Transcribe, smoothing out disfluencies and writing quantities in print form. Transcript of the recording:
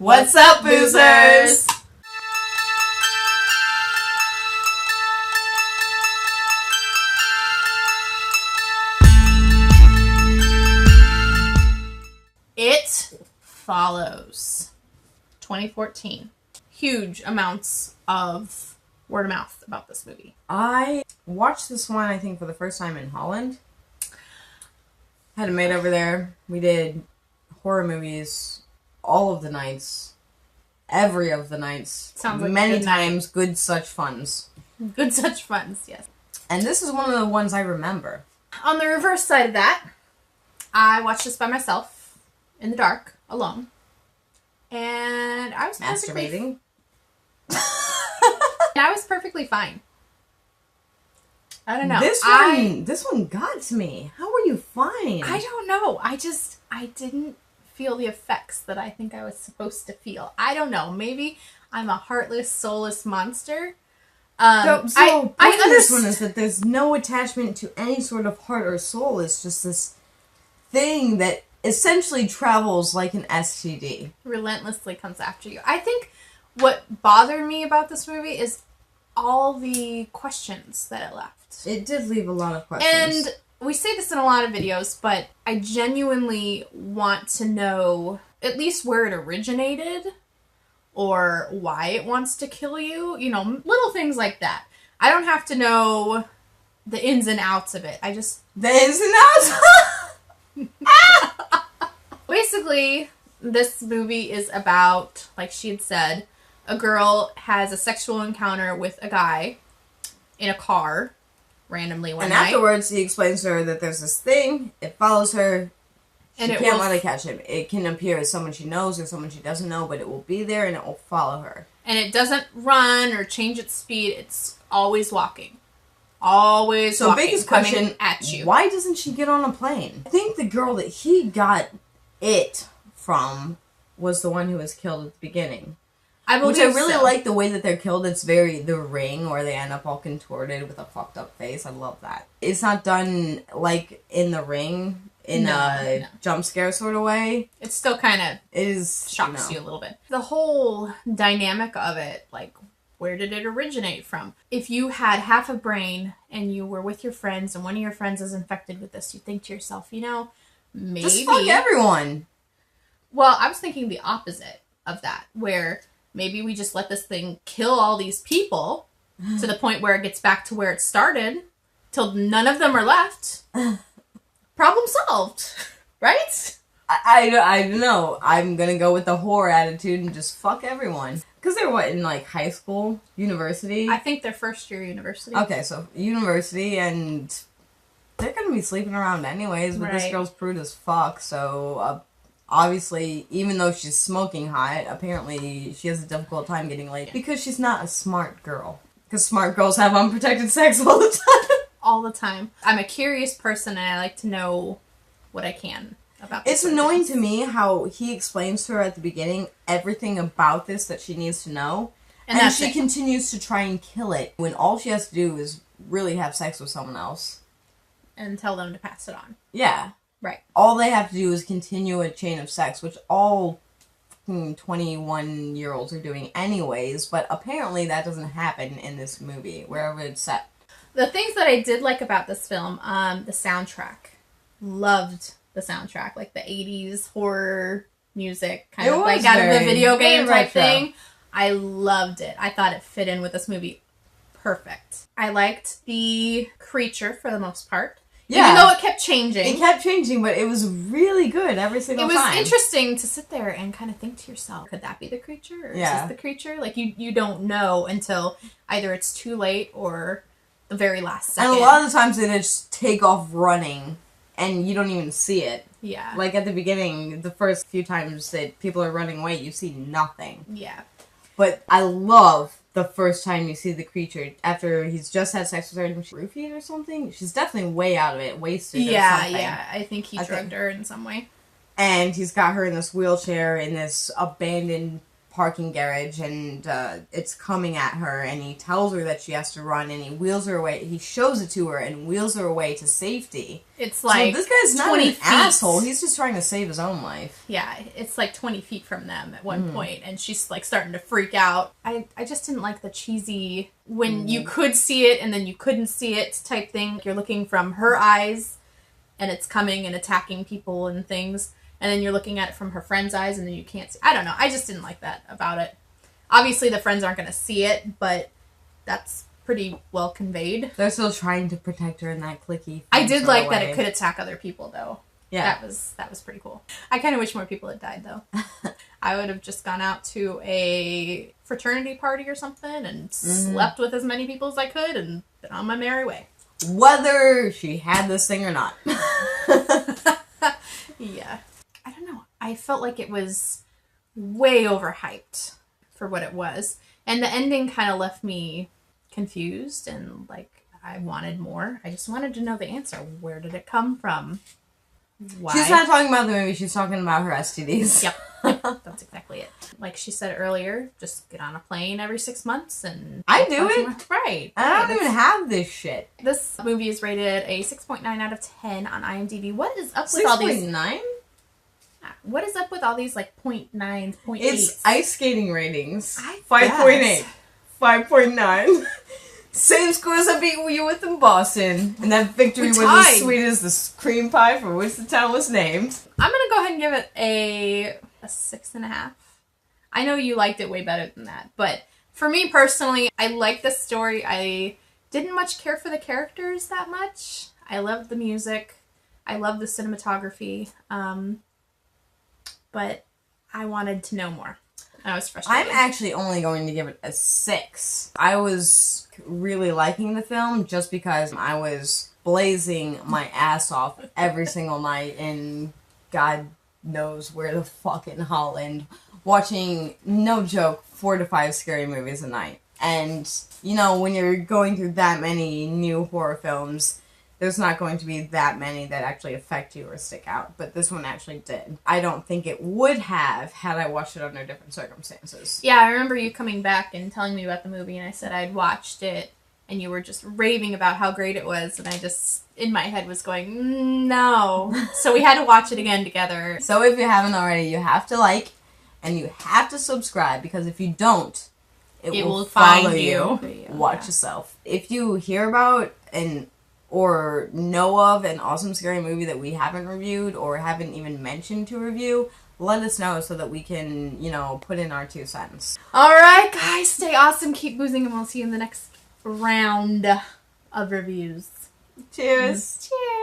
What's up, boozers? It Follows. 2014. Huge amounts of word of mouth about this movie. I watched this one, I think, for the first time in Holland. Had a maid over there. We did horror movies all of the nights. Every of the nights. Sounds like many a good times. Night. Good such funs. Good such funs, yes. And this is one of the ones I remember. On the reverse side of that, I watched this by myself, in the dark, alone. And I was masturbating. I was perfectly fine. I don't know. This one got to me. How were you fine? I don't know. I didn't feel the effects that I think I was supposed to feel. I don't know. Maybe I'm a heartless, soulless monster. I this one is that there's no attachment to any sort of heart or soul. It's just this thing that essentially travels like an STD. Relentlessly comes after you. I think what bothered me about this movie is all the questions that it left. It did leave a lot of questions. And we say this in a lot of videos, but I genuinely want to know at least where it originated or why it wants to kill you. You know, little things like that. I don't have to know the ins and outs of it. The ins and outs? Basically, this movie is about, like she had said, a girl has a sexual encounter with a guy in a car randomly one night. And afterwards, he explains to her that there's this thing, it follows her, she can't let it catch him. It can appear as someone she knows or someone she doesn't know, but it will be there and it will follow her. And it doesn't run or change its speed, it's always walking. Always so walking, biggest question, coming at you. Why doesn't she get on a plane? I think the girl that he got it from was the one who was killed at the beginning. Which I really like the way that they're killed. It's very The Ring, where they end up all contorted with a fucked up face. I love that. It's not done like in The Ring, in a jump scare sort of way. It still kind of shocks you a little bit. The whole dynamic of it, like, where did it originate from? If you had half a brain and you were with your friends and one of your friends is infected with this, you think to yourself, you know, maybe... just fuck everyone. Well, I was thinking the opposite of that, where... maybe we just let this thing kill all these people to the point where it gets back to where it started, till none of them are left. Problem solved, right? I don't know. I'm gonna go with the horror attitude and just fuck everyone. Because they're in, like, high school? University? I think they're first year university. Okay, so university, and they're gonna be sleeping around anyways, but this girl's prude as fuck, so... obviously, even though she's smoking hot, apparently she has a difficult time getting laid. Because she's not a smart girl. Because smart girls have unprotected sex all the time. All the time. I'm a curious person and I like to know what I can about this. It's annoying to me how he explains to her at the beginning everything about this that she needs to know. And she continues to try and kill it when all she has to do is really have sex with someone else. And tell them to pass it on. Yeah. Right. All they have to do is continue a chain of sex, which all 21-year-olds are doing anyways, but apparently that doesn't happen in this movie, wherever it's set. The things that I did like about this film, the soundtrack. Loved the soundtrack. Like the 80s horror music, kind of like out of the video game type thing. I loved it. I thought it fit in with this movie perfect. I liked the creature for the most part. Yeah. Even though it kept changing. It kept changing, but it was really good every single time. It was interesting to sit there and kind of think to yourself, could that be the creature? Or is this the creature? Like, you don't know until either it's too late or the very last second. And a lot of the times they just take off running, and you don't even see it. Yeah. Like, at the beginning, the first few times that people are running away, you see nothing. Yeah. But I love... the first time you see the creature, after he's just had sex with her and she's roofied or something, she's definitely way out of it, wasted or something. Yeah, I think he drugged her in some way. And he's got her in this wheelchair in this abandoned parking garage, and it's coming at her, and he tells her that she has to run, and he wheels her away. He shows it to her and wheels her away to safety. It's like, so this guy's not an asshole. He's just trying to save his own life. Yeah, it's like 20 feet from them at one point, and she's like starting to freak out. I just didn't like the cheesy, when you could see it and then you couldn't see it type thing. You're looking from her eyes, and it's coming and attacking people and things. And then you're looking at it from her friend's eyes, and then you can't see. I don't know. I just didn't like that about it. Obviously, the friends aren't going to see it, but that's pretty well conveyed. They're still trying to protect her in that clicky. I did like that it could attack other people, though. Yeah. That was pretty cool. I kind of wish more people had died, though. I would have just gone out to a fraternity party or something and slept with as many people as I could and been on my merry way. Whether she had this thing or not. Yeah. I don't know. I felt like it was way overhyped for what it was. And the ending kind of left me confused and like I wanted more. I just wanted to know the answer. Where did it come from? Why? She's not talking about the movie. She's talking about her STDs. Yep. That's exactly it. Like she said earlier, just get on a plane every 6 months and... I do it. Right. I don't even have this shit. This movie is rated a 6.9 out of 10 on IMDb. What is up with all these... 6.9? What is up with all these, like, 0.9s, 0.8s? It's ice skating ratings. 5.8. 5.9. Same score as I beat you with in Boston. And that victory was as sweet as the cream pie for which the town was named. I'm going to go ahead and give it a 6.5. I know you liked it way better than that. But for me personally, I like the story. I didn't much care for the characters that much. I loved the music. I loved the cinematography. But I wanted to know more. I was frustrated. I'm actually only going to give it a 6. I was really liking the film just because I was blazing my ass off every single night in God knows where the fucking Holland, watching, no joke, 4 to 5 scary movies a night. And, you know, when you're going through that many new horror films, there's not going to be that many that actually affect you or stick out. But this one actually did. I don't think it would have had I watched it under different circumstances. Yeah, I remember you coming back and telling me about the movie, and I said I'd watched it, and you were just raving about how great it was, and I just, in my head, was going, no. So we had to watch it again together. So if you haven't already, you have to like, and you have to subscribe, because if you don't, it will follow you. Watch yourself. If you hear about or know of an awesome scary movie that we haven't reviewed or haven't even mentioned to review, let us know so that we can, you know, put in our 2 cents. Alright, guys, stay awesome, keep boozing, and we'll see you in the next round of reviews. Cheers. Cheers.